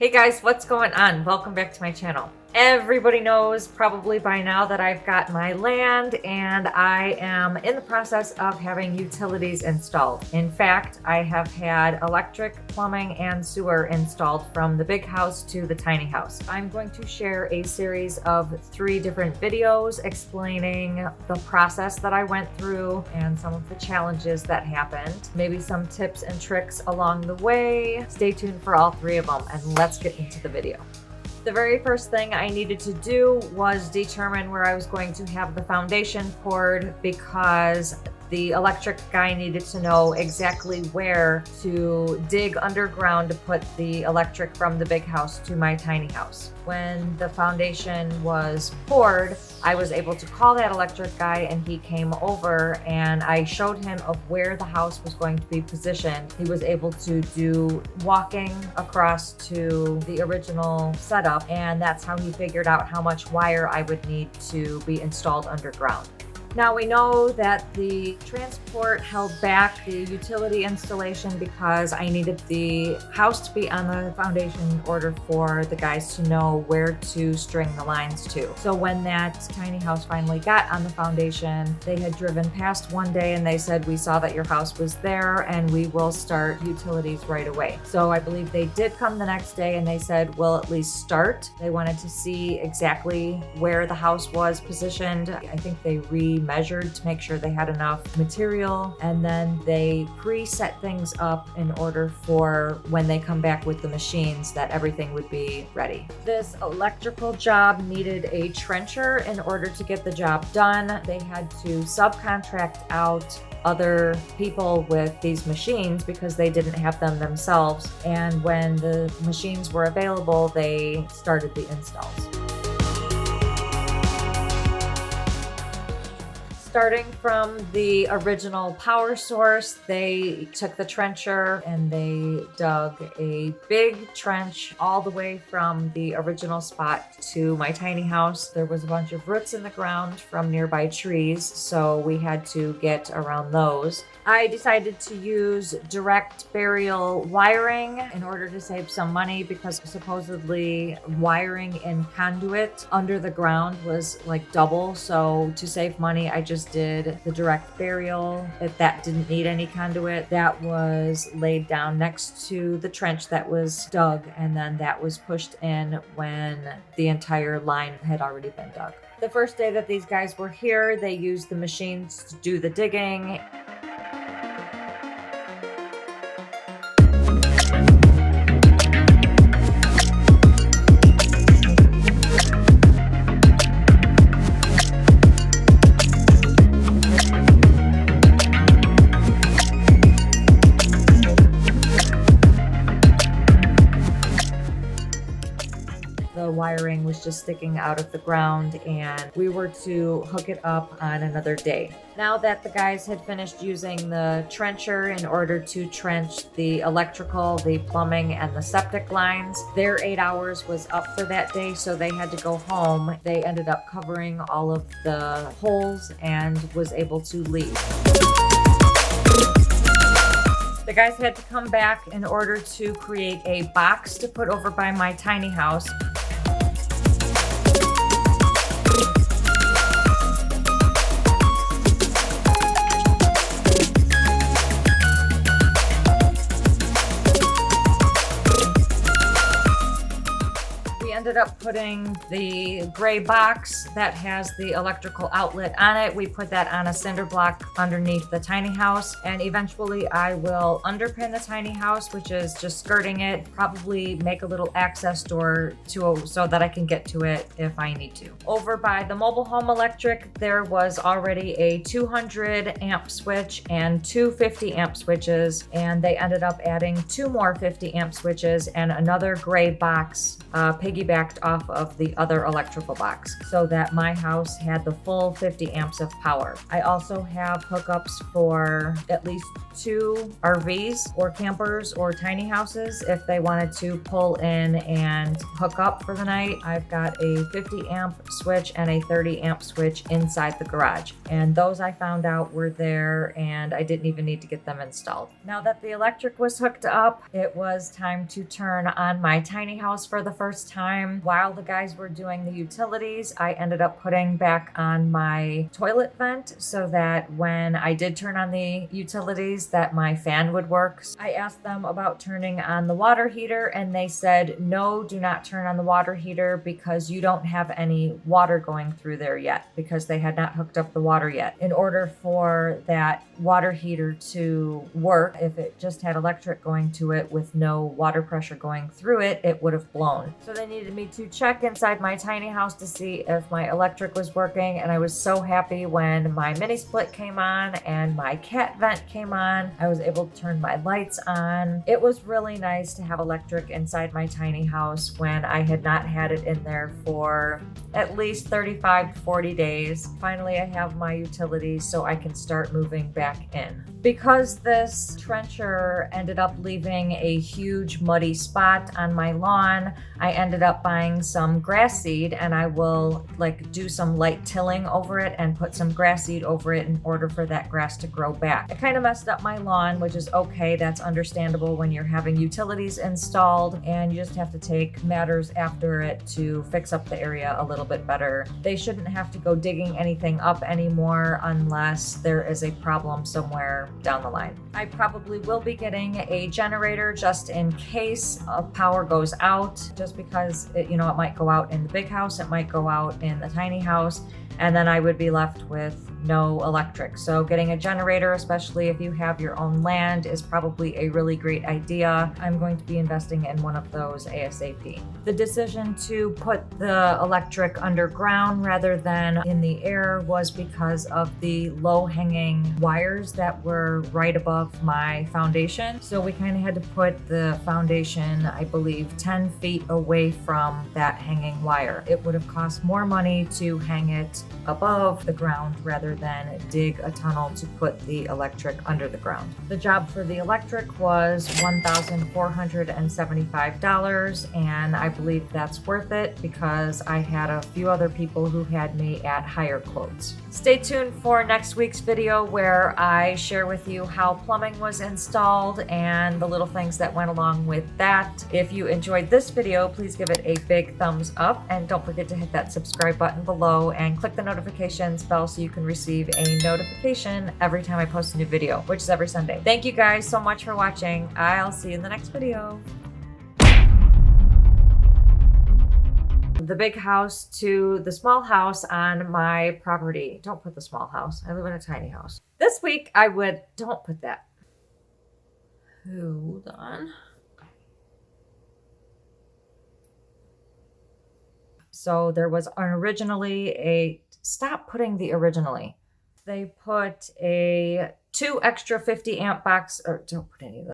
Hey guys, what's going on? Welcome back to my channel. Everybody knows probably by now that I've got my land and I am in the process of having utilities installed. In fact, I have had electric, plumbing, and sewer installed from the big house to the tiny house. I'm going to share a series of 3 different videos explaining the process that I went through and some of the challenges that happened. Maybe some tips and tricks along the way. Stay tuned for all 3 of them and let's get into the video. The very first thing I needed to do was determine where I was going to have the foundation poured because the electric guy needed to know exactly where to dig underground to put the electric from the big house to my tiny house. When the foundation was poured, I was able to call that electric guy and he came over and I showed him of where the house was going to be positioned. He was able to do walking across to the original setup, and that's how he figured out how much wire I would need to be installed underground. Now we know that the transport held back the utility installation because I needed the house to be on the foundation in order for the guys to know where to string the lines to. So when that tiny house finally got on the foundation, they had driven past one day and they said, "We saw that your house was there and we will start utilities right away." So I believe they did come the next day and they said, "We'll at least start." They wanted to see exactly where the house was positioned. I think they measured to make sure they had enough material, and then they pre-set things up in order for when they come back with the machines that everything would be ready. This electrical job needed a trencher in order to get the job done. They had to subcontract out other people with these machines because they didn't have them themselves, and when the machines were available, they started the installs. Starting from the original power source, they took the trencher and they dug a big trench all the way from the original spot to my tiny house. There was a bunch of roots in the ground from nearby trees, so we had to get around those. I decided to use direct burial wiring in order to save some money because supposedly wiring in conduit under the ground was like double. So to save money, I just did the direct burial. If that didn't need any conduit, that was laid down next to the trench that was dug, and then that was pushed in when the entire line had already been dug. The first day that these guys were here, they used the machines to do the digging. The wiring was just sticking out of the ground and we were to hook it up on another day. Now that the guys had finished using the trencher in order to trench the electrical, the plumbing, and the septic lines, their 8 hours was up for that day, so they had to go home. They ended up covering all of the holes and was able to leave. The guys had to come back in order to create a box to put over by my tiny house. Ended up putting the gray box that has the electrical outlet on it. We put that on a cinder block underneath the tiny house, and eventually I will underpin the tiny house, which is just skirting it, probably make a little access door so that I can get to it if I need to. Over by the mobile home electric, there was already a 200 amp switch and 2 50 amp switches, and they ended up adding 2 more 50 amp switches and another gray box piggyback backed off of the other electrical box so that my house had the full 50 amps of power. I also have hookups for at least 2 RVs or campers or tiny houses if they wanted to pull in and hook up for the night. I've got a 50 amp switch and a 30 amp switch inside the garage, and those I found out were there and I didn't even need to get them installed. Now that the electric was hooked up, it was time to turn on my tiny house for the first time. While the guys were doing the utilities, I ended up putting back on my toilet vent so that when I did turn on the utilities that my fan would work. I asked them about turning on the water heater and they said, no, do not turn on the water heater because you don't have any water going through there yet, because they had not hooked up the water yet. In order for that water heater to work, if it just had electric going to it with no water pressure going through it, it would have blown. So they needed me to check inside my tiny house to see if my electric was working, and I was so happy when my mini split came on and my cat vent came on. I was able to turn my lights on. It was really nice to have electric inside my tiny house when I had not had it in there for at least 35 to 40 days. Finally, I have my utilities so I can start moving back in. Because this trencher ended up leaving a huge muddy spot on my lawn, I ended up buying some grass seed, and I will do some light tilling over it and put some grass seed over it in order for that grass to grow back. I kind of messed up my lawn, which is okay. That's understandable when you're having utilities installed and you just have to take matters after it to fix up the area a little bit better. They shouldn't have to go digging anything up anymore unless there is a problem somewhere down the line. I probably will be getting a generator just in case power goes out, just because it might go out in the big house, it might go out in the tiny house, and then I would be left with no electric. So getting a generator, especially if you have your own land, is probably a really great idea. I'm going to be investing in one of those ASAP. The decision to put the electric underground rather than in the air was because of the low-hanging wires that were right above my foundation. So we kind of had to put the foundation, I believe, 10 feet away from that hanging wire. It would have cost more money to hang it above the ground rather than dig a tunnel to put the electric under the ground. The job for the electric was $1,475, and I believe that's worth it because I had a few other people who had me at higher quotes. Stay tuned for next week's video where I share with you how plumbing was installed and the little things that went along with that. If you enjoyed this video, please give it a big thumbs up, and don't forget to hit that subscribe button below and click the notifications bell so you can receive a notification every time I post a new video, which is every Sunday. Thank you guys so much for watching. I'll see you in the next video. The big house to the small house on my property. Don't put the small house. I live in a tiny house. This week I would, don't put that. Hold on. So there was originally stop putting the originally. They put a 2 extra 50 amp box, or don't put any of